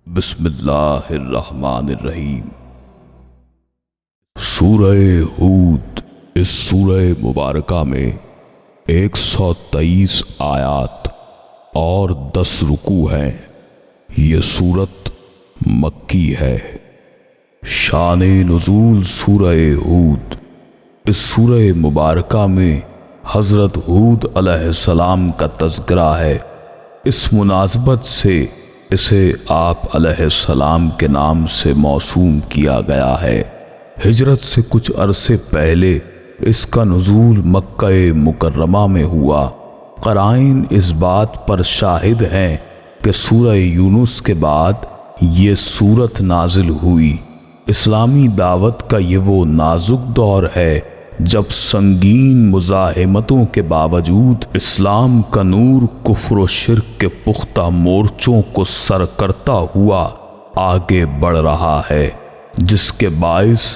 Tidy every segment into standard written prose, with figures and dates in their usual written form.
بسم اللہ الرحمن الرحیم۔ سورہ ہود، اس سورہ مبارکہ میں 123 آیات اور 10 رکوع ہیں۔ یہ سورت مکی ہے۔ شان نزول سورہ ہود، اس سورہ مبارکہ میں حضرت ہود علیہ السلام کا تذکرہ ہے۔ اس مناسبت سے اسے آپ علیہ السلام کے نام سے موسوم کیا گیا ہے۔ ہجرت سے کچھ عرصے پہلے اس کا نزول مکہ مکرمہ میں ہوا۔ قرائن اس بات پر شاہد ہیں کہ سورہ یونس کے بعد یہ سورت نازل ہوئی۔ اسلامی دعوت کا یہ وہ نازک دور ہے جب سنگین مزاحمتوں کے باوجود اسلام کا نور کفر و شرک کے پختہ مورچوں کو سر کرتا ہوا آگے بڑھ رہا ہے، جس کے باعث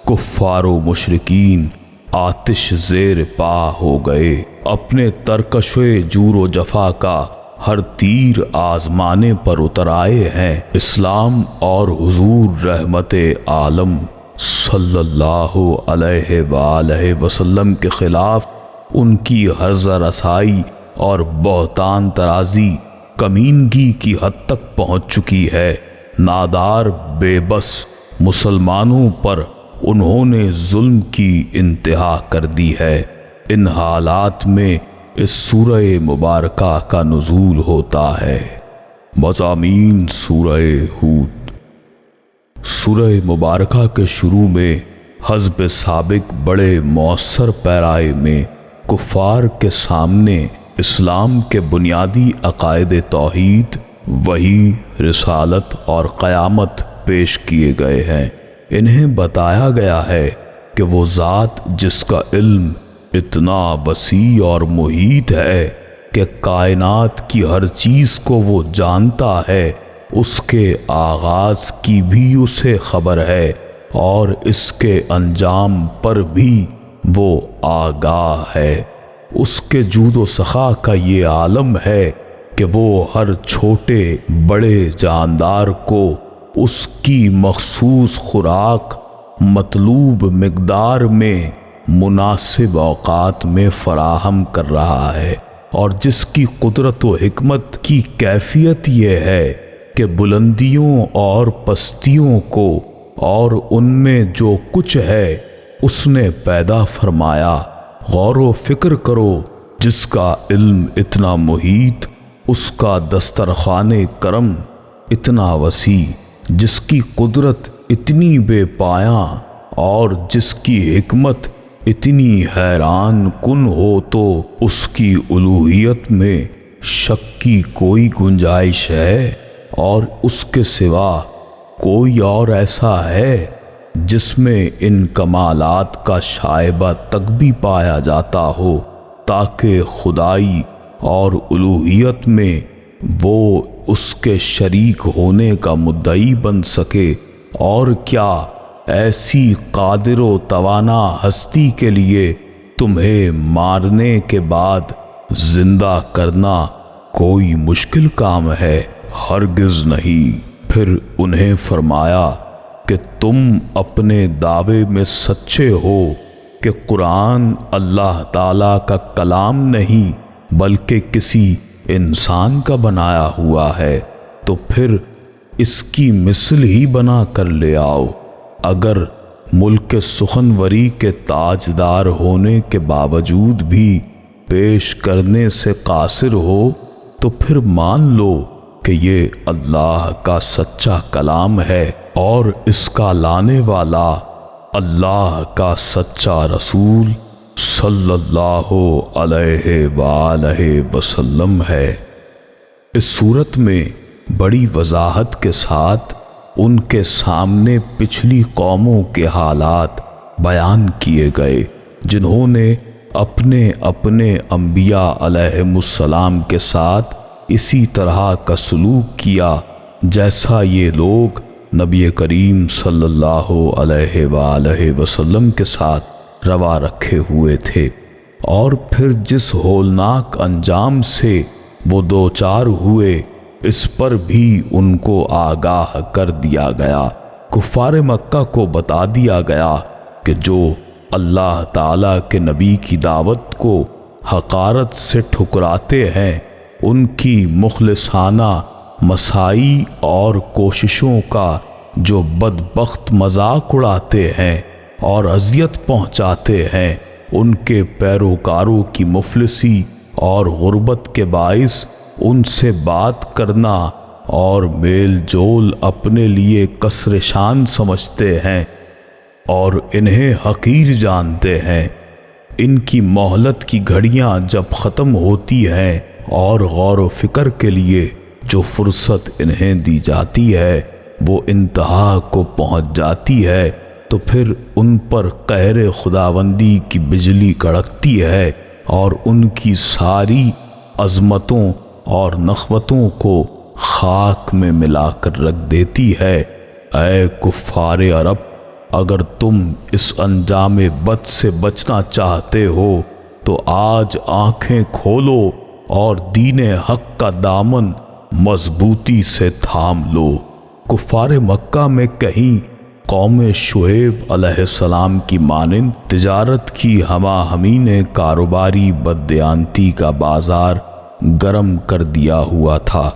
کفار و مشرکین آتش زیر پا ہو گئے، اپنے ترکش جور و جفا کا ہر تیر آزمانے پر اتر آئے ہیں۔ اسلام اور حضور رحمت عالم صلی اللہ علیہ وآلہ وسلم کے خلاف ان کی ہرزہ رسائی اور بہتان ترازی کمینگی کی حد تک پہنچ چکی ہے۔ نادار بے بس مسلمانوں پر انہوں نے ظلم کی انتہا کر دی ہے۔ ان حالات میں اس سورہ مبارکہ کا نزول ہوتا ہے۔ مضامین سورہ ہود۔ سورہ مبارکہ کے شروع میں حزب سابق بڑے مؤثر پیرائے میں کفار کے سامنے اسلام کے بنیادی عقائد توحید، وحی، رسالت اور قیامت پیش کیے گئے ہیں۔ انہیں بتایا گیا ہے کہ وہ ذات جس کا علم اتنا وسیع اور محیط ہے کہ کائنات کی ہر چیز کو وہ جانتا ہے، اس کے آغاز کی بھی اسے خبر ہے اور اس کے انجام پر بھی وہ آگاہ ہے۔ اس کے جود و سخا کا یہ عالم ہے کہ وہ ہر چھوٹے بڑے جاندار کو اس کی مخصوص خوراک مطلوب مقدار میں مناسب اوقات میں فراہم کر رہا ہے، اور جس کی قدرت و حکمت کی کیفیت یہ ہے کہ بلندیوں اور پستیوں کو اور ان میں جو کچھ ہے اس نے پیدا فرمایا۔ غور و فکر کرو، جس کا علم اتنا محیط، اس کا دسترخوان کرم اتنا وسیع، جس کی قدرت اتنی بے پایاں اور جس کی حکمت اتنی حیران کن ہو، تو اس کی الوہیت میں شک کی کوئی گنجائش ہے؟ اور اس کے سوا کوئی اور ایسا ہے جس میں ان کمالات کا شائبہ تک بھی پایا جاتا ہو، تاکہ خدائی اور الوہیت میں وہ اس کے شریک ہونے کا مدعی بن سکے؟ اور کیا ایسی قادر و توانا ہستی کے لیے تمہیں مارنے کے بعد زندہ کرنا کوئی مشکل کام ہے؟ ہرگز نہیں۔ پھر انہیں فرمایا کہ تم اپنے دعوے میں سچے ہو کہ قرآن اللہ تعالیٰ کا کلام نہیں بلکہ کسی انسان کا بنایا ہوا ہے، تو پھر اس کی مثل ہی بنا کر لے آؤ۔ اگر ملک سخنوری کے تاجدار ہونے کے باوجود بھی پیش کرنے سے قاصر ہو، تو پھر مان لو کہ یہ اللہ کا سچا کلام ہے اور اس کا لانے والا اللہ کا سچا رسول صلی اللہ علیہ وآلہ وسلم ہے۔ اس صورت میں بڑی وضاحت کے ساتھ ان کے سامنے پچھلی قوموں کے حالات بیان کیے گئے، جنہوں نے اپنے اپنے انبیاء علیہم السلام کے ساتھ اسی طرح کا سلوک کیا جیسا یہ لوگ نبی کریم صلی اللہ علیہ وآلہ وسلم کے ساتھ روا رکھے ہوئے تھے، اور پھر جس ہولناک انجام سے وہ دوچار ہوئے اس پر بھی ان کو آگاہ کر دیا گیا۔ کفار مکہ کو بتا دیا گیا کہ جو اللہ تعالیٰ کے نبی کی دعوت کو حقارت سے ٹھکراتے ہیں، ان کی مخلصانہ مساعی اور کوششوں کا جو بدبخت مذاق اڑاتے ہیں اور اذیت پہنچاتے ہیں، ان کے پیروکاروں کی مفلسی اور غربت کے باعث ان سے بات کرنا اور میل جول اپنے لیے کسر شان سمجھتے ہیں اور انہیں حقیر جانتے ہیں۔ ان کی مہلت کی گھڑیاں جب ختم ہوتی ہیں اور غور و فکر کے لیے جو فرصت انہیں دی جاتی ہے وہ انتہا کو پہنچ جاتی ہے، تو پھر ان پر قہر خداوندی کی بجلی کڑکتی ہے اور ان کی ساری عظمتوں اور نخوتوں کو خاک میں ملا کر رکھ دیتی ہے۔ اے کفار عرب، اگر تم اس انجام بد سے بچنا چاہتے ہو تو آج آنکھیں کھولو اور دین حق کا دامن مضبوطی سے تھام لو۔ کفار مکہ میں کہیں قوم شعیب علیہ السلام کی مانند تجارت کی ہمہ ہمی نے کاروباری بددیانتی کا بازار گرم کر دیا ہوا تھا،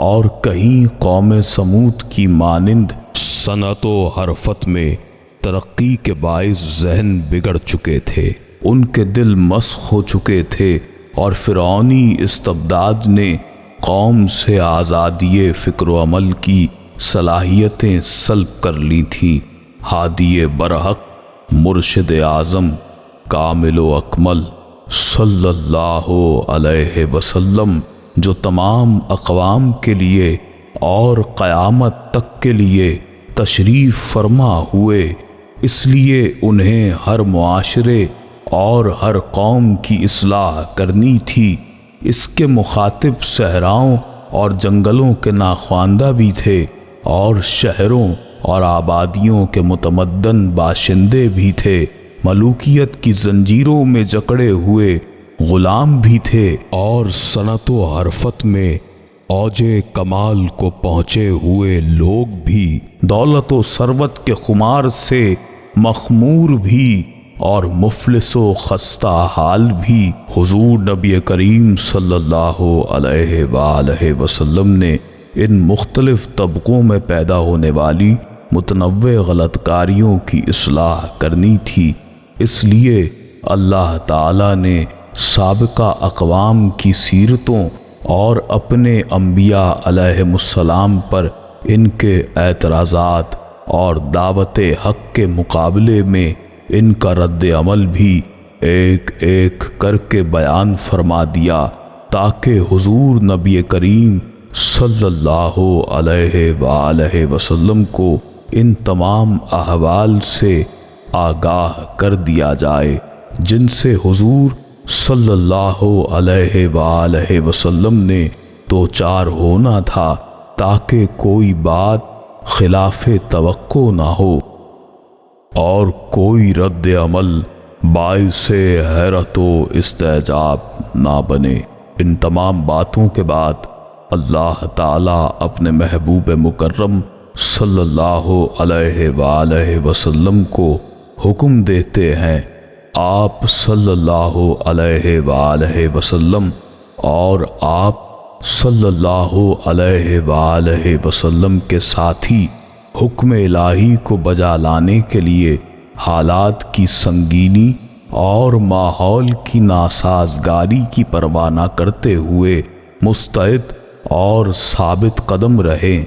اور کہیں قوم سمود کی مانند صنعت و حرفت میں ترقی کے باعث ذہن بگڑ چکے تھے، ان کے دل مسخ ہو چکے تھے، اور فرعونی استبداد نے قوم سے آزادی فکر و عمل کی صلاحیتیں سلب کر لی تھیں۔ ہادی برحق مرشد اعظم کامل و اکمل صلی اللہ علیہ وسلم، جو تمام اقوام کے لیے اور قیامت تک کے لیے تشریف فرما ہوئے، اس لیے انہیں ہر معاشرے اور ہر قوم کی اصلاح کرنی تھی۔ اس کے مخاطب صحراؤں اور جنگلوں کے ناخواندہ بھی تھے، اور شہروں اور آبادیوں کے متمدن باشندے بھی تھے، ملوکیت کی زنجیروں میں جکڑے ہوئے غلام بھی تھے، اور صنعت و حرفت میں اوج کمال کو پہنچے ہوئے لوگ بھی، دولت و ثروت کے خمار سے مخمور بھی اور مفلس و خستہ حال بھی۔ حضور نبی کریم صلی اللہ علیہ وآلہ وسلم نے ان مختلف طبقوں میں پیدا ہونے والی متنوع غلط کاریوں کی اصلاح کرنی تھی، اس لیے اللہ تعالی نے سابقہ اقوام کی سیرتوں اور اپنے انبیاء علیہم السلام پر ان کے اعتراضات اور دعوت حق کے مقابلے میں ان کا رد عمل بھی ایک ایک کر کے بیان فرما دیا، تاکہ حضور نبی کریم صلی اللہ علیہ وآلہ وسلم کو ان تمام احوال سے آگاہ کر دیا جائے جن سے حضور صلی اللہ علیہ وآلہ وسلم نے دوچار ہونا تھا، تاکہ کوئی بات خلاف توقع نہ ہو اور کوئی رد عمل باعث حیرت و استعجاب نہ بنے۔ ان تمام باتوں کے بعد اللہ تعالیٰ اپنے محبوب مکرم صلی اللہ علیہ وآلہ وسلم کو حکم دیتے ہیں، آپ صلی اللہ علیہ وآلہ وسلم اور آپ صلی اللہ علیہ وآلہ وسلم کے ساتھی حکم الہی کو بجا لانے کے لیے حالات کی سنگینی اور ماحول کی ناسازگاری کی پرواہ نہ کرتے ہوئے مستعد اور ثابت قدم رہیں۔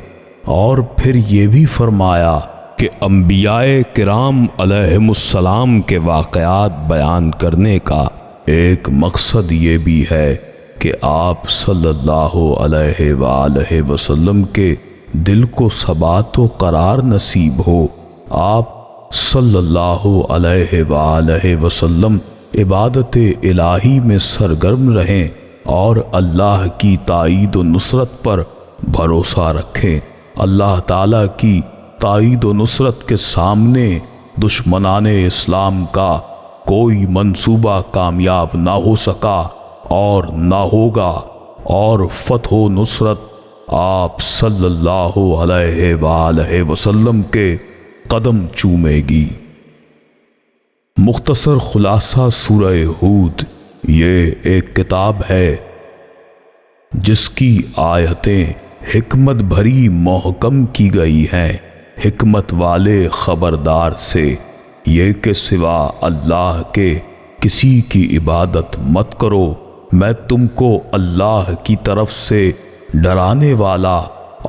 اور پھر یہ بھی فرمایا کہ انبیاء کرام علیہم السلام کے واقعات بیان کرنے کا ایک مقصد یہ بھی ہے کہ آپ صلی اللہ علیہ وآلہ وسلم کے دل کو ثبات و قرار نصیب ہو۔ آپ صلی اللہ علیہ وآلہ وسلم عبادت الہی میں سرگرم رہیں اور اللہ کی تائید و نصرت پر بھروسہ رکھیں۔ اللہ تعالیٰ کی تائید و نصرت کے سامنے دشمنان اسلام کا کوئی منصوبہ کامیاب نہ ہو سکا اور نہ ہوگا، اور فتح و نصرت آپ صلی اللہ علیہ وآلہ وسلم کے قدم چومے گی۔ مختصر خلاصہ سورہ ہود یہ ایک کتاب ہے جس کی آیتیں حکمت بھری محکم کی گئی ہیں، حکمت والے خبردار سے یہ کہ سوا اللہ کے کسی کی عبادت مت کرو، میں تم کو اللہ کی طرف سے ڈرانے والا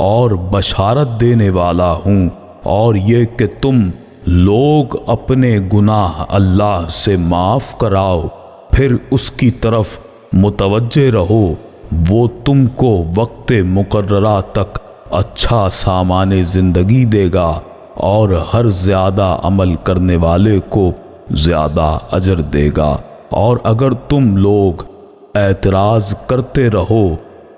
اور بشارت دینے والا ہوں، اور یہ کہ تم لوگ اپنے گناہ اللہ سے معاف کراؤ، پھر اس کی طرف متوجہ رہو، وہ تم کو وقت مقررہ تک اچھا سامان زندگی دے گا اور ہر زیادہ عمل کرنے والے کو زیادہ اجر دے گا۔ اور اگر تم لوگ اعتراض کرتے رہو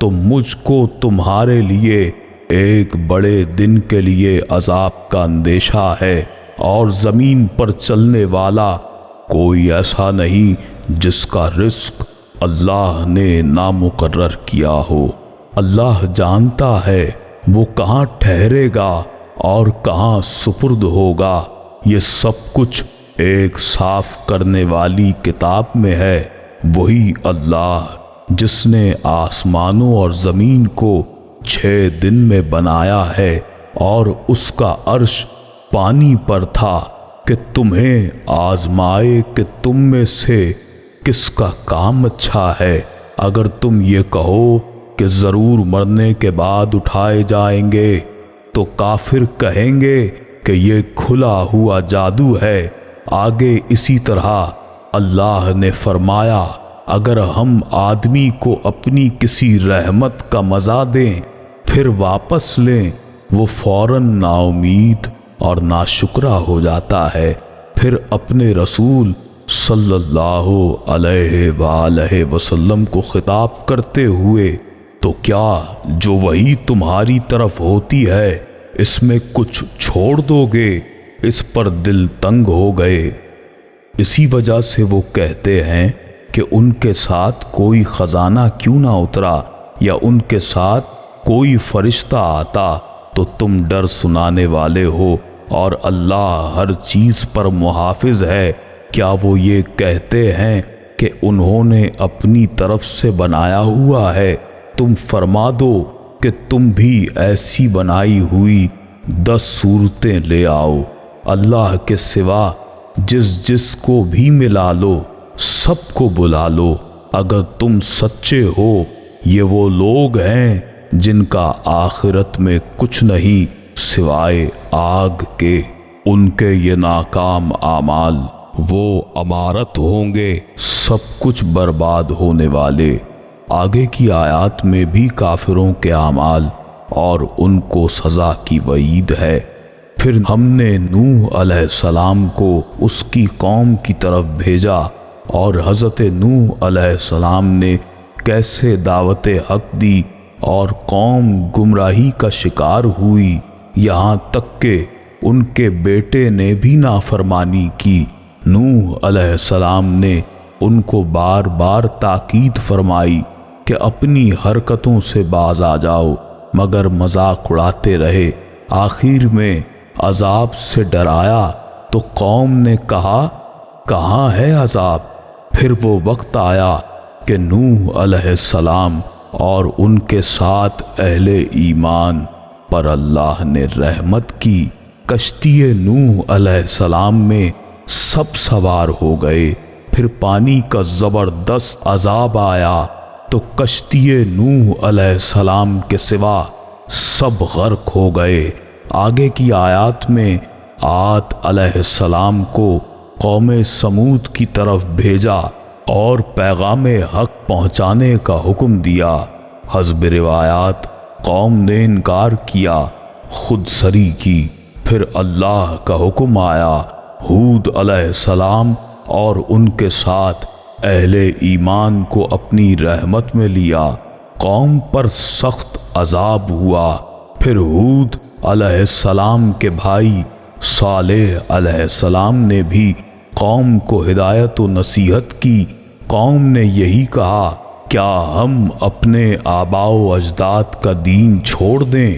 تو مجھ کو تمہارے لیے ایک بڑے دن کے لیے عذاب کا اندیشہ ہے، اور زمین پر چلنے والا کوئی ایسا نہیں جس کا رزق اللہ نے نامقرر کیا ہو۔ اللہ جانتا ہے وہ کہاں ٹھہرے گا اور کہاں سپرد ہوگا، یہ سب کچھ ایک صاف کرنے والی کتاب میں ہے۔ وہی اللہ جس نے آسمانوں اور زمین کو 6 دن میں بنایا ہے، اور اس کا عرش پانی پر تھا کہ تمہیں آزمائے کہ تم میں سے کس کا کام اچھا ہے۔ اگر تم یہ کہو کہ ضرور مرنے کے بعد اٹھائے جائیں گے تو کافر کہیں گے کہ یہ کھلا ہوا جادو ہے۔ آگے اسی طرح اللہ نے فرمایا، اگر ہم آدمی کو اپنی کسی رحمت کا مزہ دیں پھر واپس لیں، وہ فوراً نا امید اور ناشکرا ہو جاتا ہے۔ پھر اپنے رسول صلی اللہ علیہ وآلہ وسلم کو خطاب کرتے ہوئے، تو کیا جو وحی تمہاری طرف ہوتی ہے اس میں کچھ چھوڑ دو گے؟ اس پر دل تنگ ہو گئے۔ اسی وجہ سے وہ کہتے ہیں کہ ان کے ساتھ کوئی خزانہ کیوں نہ اترا، یا ان کے ساتھ کوئی فرشتہ آتا تو تم ڈر سنانے والے ہو، اور اللہ ہر چیز پر محافظ ہے۔ کیا وہ یہ کہتے ہیں کہ انہوں نے اپنی طرف سے بنایا ہوا ہے؟ تم فرما دو کہ تم بھی ایسی بنائی ہوئی 10 صورتیں لے آؤ، اللہ کے سوا جس کو بھی ملا لو، سب کو بلا لو، اگر تم سچے ہو۔ یہ وہ لوگ ہیں جن کا آخرت میں کچھ نہیں سوائے آگ کے، ان کے یہ ناکام اعمال، وہ عمارت ہوں گے سب کچھ برباد ہونے والے۔ آگے کی آیات میں بھی کافروں کے اعمال اور ان کو سزا کی وعید ہے۔ پھر ہم نے نوح علیہ السلام کو اس کی قوم کی طرف بھیجا، اور حضرت نوح علیہ السلام نے کیسے دعوت حق دی اور قوم گمراہی کا شکار ہوئی، یہاں تک کہ ان کے بیٹے نے بھی نافرمانی کی۔ نوح علیہ السلام نے ان کو بار بار تاکید فرمائی کہ اپنی حرکتوں سے باز آ جاؤ، مگر مذاق اڑاتے رہے۔ آخر میں عذاب سے ڈرایا تو قوم نے کہا، کہاں ہے عذاب؟ پھر وہ وقت آیا کہ نوح علیہ السلام اور ان کے ساتھ اہل ایمان پر اللہ نے رحمت کی۔ کشتی نوح علیہ السلام میں سب سوار ہو گئے۔ پھر پانی کا زبردست عذاب آیا تو کشتی نوح علیہ السلام کے سوا سب غرق ہو گئے۔ آگے کی آیات میں عاد علیہ السلام کو قوم سمود کی طرف بھیجا اور پیغام حق پہنچانے کا حکم دیا۔ حسب روایات قوم نے انکار کیا، خود سری کی۔ پھر اللہ کا حکم آیا، ہود علیہ السلام اور ان کے ساتھ اہل ایمان کو اپنی رحمت میں لیا۔ قوم پر سخت عذاب ہوا۔ پھر ہود علیہ السلام کے بھائی صالح علیہ السلام نے بھی قوم کو ہدایت و نصیحت کی۔ قوم نے یہی کہا کیا ہم اپنے آباء و اجداد کا دین چھوڑ دیں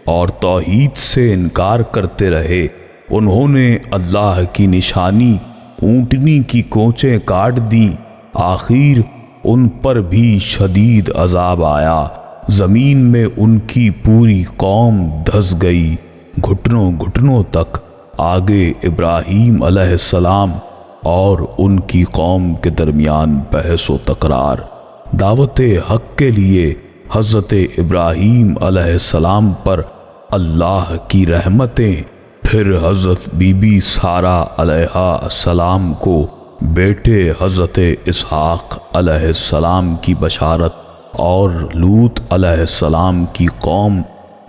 اور توحید سے انکار کرتے رہے؟ انہوں نے اللہ کی نشانی اونٹنی کی کونچیں کاٹ دیں، آخر ان پر بھی شدید عذاب آیا، زمین میں ان کی پوری قوم دھس گئی، گھٹنوں گھٹنوں تک۔ آگے ابراہیم علیہ السلام اور ان کی قوم کے درمیان بحث و تکرار۔ دعوت حق کے لیے حضرت ابراہیم علیہ السلام پر اللہ کی رحمتیں، پھر حضرت بی بی سارہ علیہ السلام کو بیٹے حضرت اسحاق علیہ السلام کی بشارت، اور لوط علیہ السلام کی قوم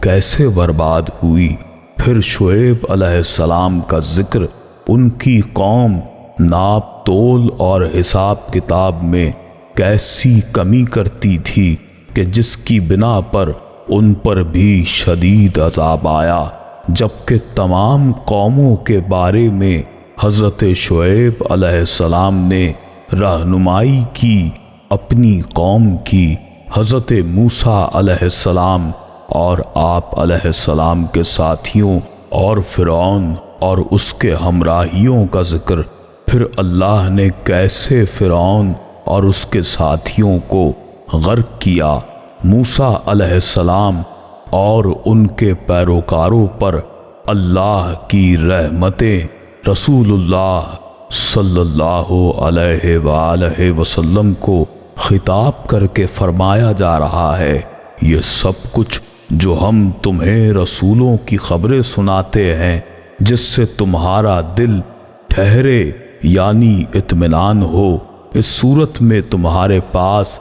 کیسے برباد ہوئی، پھر شعیب علیہ السلام کا ذکر، ان کی قوم ناپ تول اور حساب کتاب میں کیسی کمی کرتی تھی کہ جس کی بنا پر ان پر بھی شدید عذاب آیا، جبکہ تمام قوموں کے بارے میں حضرت شعیب علیہ السلام نے رہنمائی کی اپنی قوم کی۔ حضرت موسیٰ علیہ السلام اور آپ علیہ السلام کے ساتھیوں اور فرعون اور اس کے ہمراہیوں کا ذکر، پھر اللہ نے کیسے فرعون اور اس کے ساتھیوں کو غرق کیا، موسیٰ علیہ السلام اور ان کے پیروکاروں پر اللہ کی رحمتیں، رسول اللہ صلی اللہ علیہ وآلہ وسلم کو خطاب کر کے فرمایا جا رہا ہے، یہ سب کچھ جو ہم تمہیں رسولوں کی خبریں سناتے ہیں جس سے تمہارا دل ٹھہرے یعنی اطمینان ہو، اس صورت میں تمہارے پاس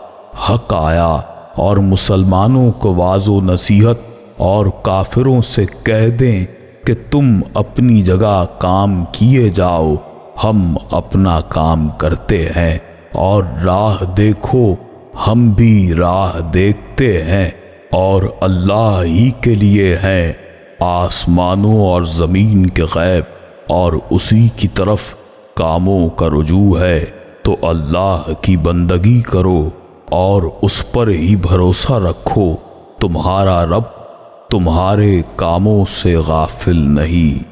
حق آیا اور مسلمانوں کو واعظ و نصیحت اور کافروں سے کہہ دیں کہ تم اپنی جگہ کام کیے جاؤ، ہم اپنا کام کرتے ہیں، اور راہ دیکھو ہم بھی راہ دیکھتے ہیں، اور اللہ ہی کے لیے ہیں آسمانوں اور زمین کے غیب، اور اسی کی طرف کاموں کا رجوع ہے، تو اللہ کی بندگی کرو اور اس پر ہی بھروسہ رکھو، تمہارا رب تمہارے کاموں سے غافل نہیں۔